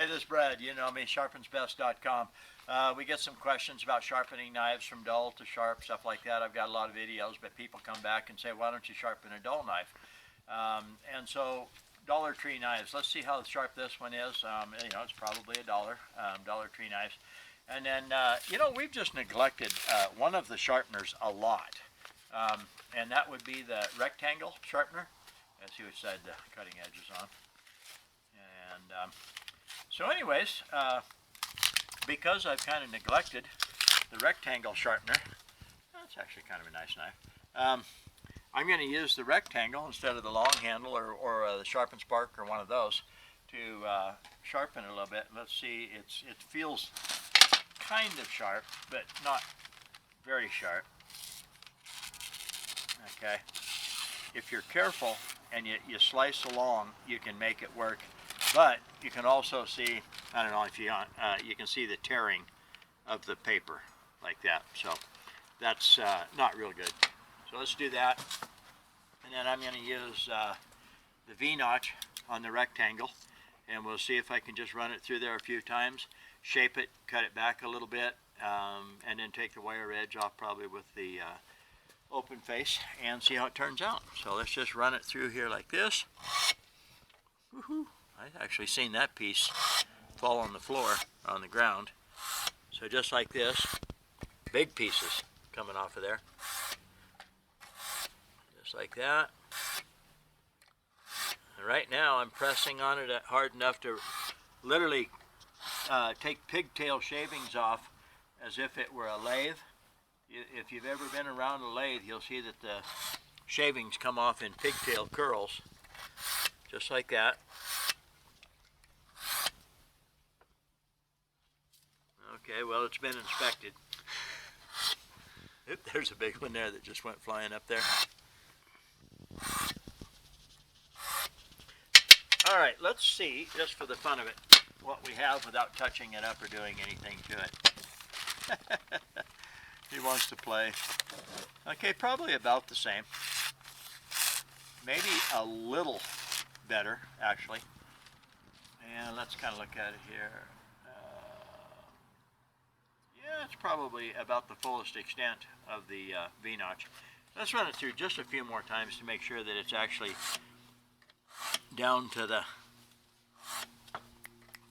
this is Brad. You know me, sharpensbest.com. We get some questions about sharpening knives from dull to sharp, stuff like that. I've got a lot of videos, but people come back and say, why don't you sharpen a dull knife? And so Dollar Tree knives. Let's see how sharp this one is. You know, it's probably $1, Dollar Tree knives. And then, you know, we've just neglected one of the sharpeners a lot. And that would be the rectangle sharpener. Let's see which side the cutting edge is on. And so anyways, because I've kind of neglected the rectangle sharpener, that's actually kind of a nice knife. I'm going to use the rectangle instead of the long handle or the Sharpen Spark or one of those to sharpen it a little bit. Let's see, it feels kind of sharp, but not very sharp. Okay, if you're careful and you slice along, you can make it work. But you can also see, I don't know if you can see the tearing of the paper like that. So that's not real good. So let's do that. And then I'm going to use the V-notch on the rectangle. And we'll see if I can just run it through there a few times, shape it, cut it back a little bit, and then take the wire edge off probably with the open face and see how it turns out. So let's just run it through here like this. Woohoo! I've actually seen that piece fall on the floor, on the ground. So just like this, big pieces coming off of there. Just like that. And right now I'm pressing on it hard enough to literally take pigtail shavings off as if it were a lathe. If you've ever been around a lathe, you'll see that the shavings come off in pigtail curls. Just like that. Okay, well, it's been inspected. Oop, there's a big one there that just went flying up there. All right, let's see, just for the fun of it, what we have without touching it up or doing anything to it. He wants to play. Okay, probably about the same. Maybe a little better, actually. And let's kind of look at it here. Yeah, it's probably about the fullest extent of the V-notch. Let's run it through just a few more times to make sure that it's actually down to the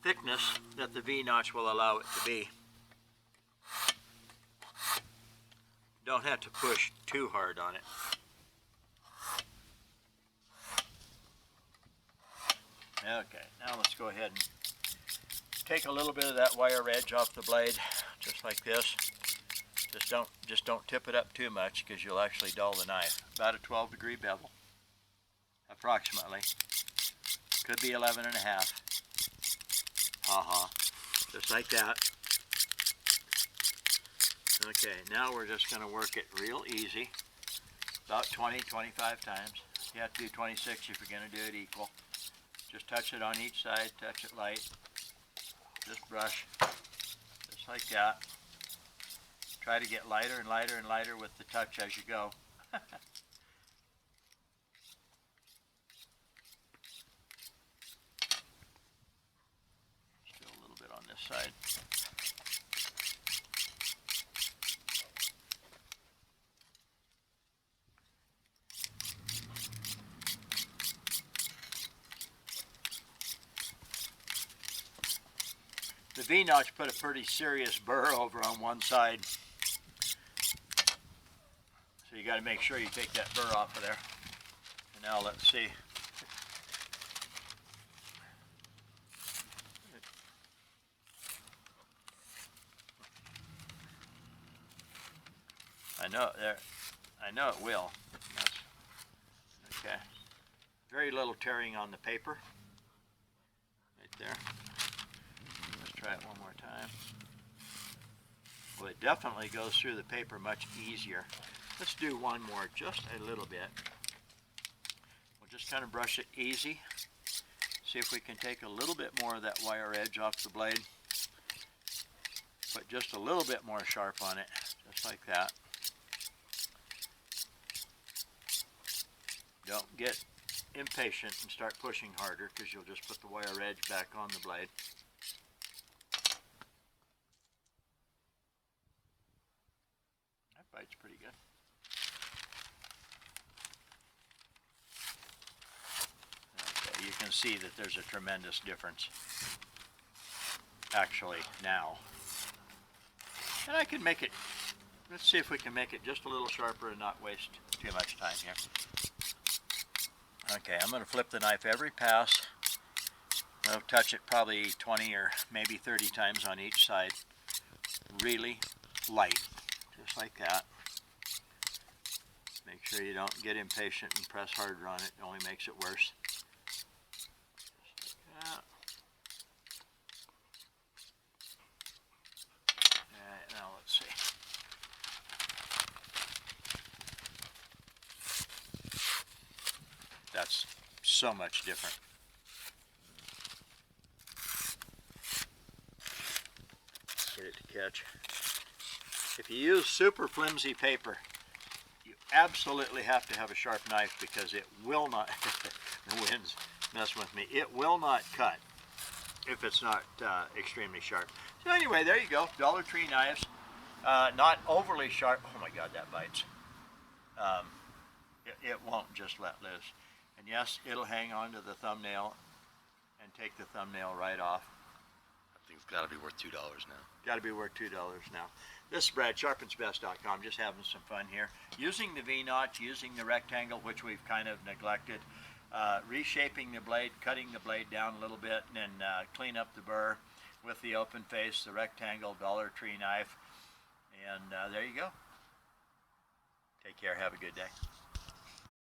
thickness that the V-notch will allow it to be. Don't have to push too hard on it. Okay, now let's go ahead and take a little bit of that wire edge off the blade, just like this. Just don't tip it up too much because you'll actually dull the knife. About a 12-degree bevel, approximately. Could be 11 and a half. Just like that. Okay, now we're just going to work it real easy, about 20, 25 times. You have to do 26 if you're going to do it equal. Just touch it on each side, touch it light. Just brush, just like that. Try to get lighter and lighter and lighter with the touch as you go. Still a little bit on this side. The V-notch put a pretty serious burr over on one side. So you got to make sure you take that burr off of there. And now let's see. I know it will. Okay. Very little tearing on the paper. Right there. Try it one more time. Well, it definitely goes through the paper much easier. Let's do one more, just a little bit. We'll just kind of brush it easy. See if we can take a little bit more of that wire edge off the blade. Put just a little bit more sharp on it, just like that. Don't get impatient and start pushing harder because you'll just put the wire edge back on the blade. Bites pretty good. Okay, you can see that there's a tremendous difference actually now. And I can make it, let's see if we can make it just a little sharper and not waste too much time here. Okay, I'm going to flip the knife every pass. I'll touch it probably 20 or maybe 30 times on each side. Really light, just like that. Make sure you don't get impatient and press harder on it. It only makes it worse. Just like that. Alright, now let's see. That's so much different. Get it to catch. If you use super flimsy paper, you absolutely have to have a sharp knife because it will not, the wind's messing with me, it will not cut if it's not extremely sharp. So anyway, there you go, Dollar Tree knives. Not overly sharp. Oh my God, that bites. It won't just let loose. And yes, it'll hang on to the thumbnail and take the thumbnail right off. That thing's got to be worth $2 now. Got to be worth $2 now. This is Brad, Sharpensbest.com, just having some fun here. Using the V-notch, using the rectangle, which we've kind of neglected, reshaping the blade, cutting the blade down a little bit, and then clean up the burr with the open face, the rectangle Dollar Tree knife. And there you go. Take care. Have a good day.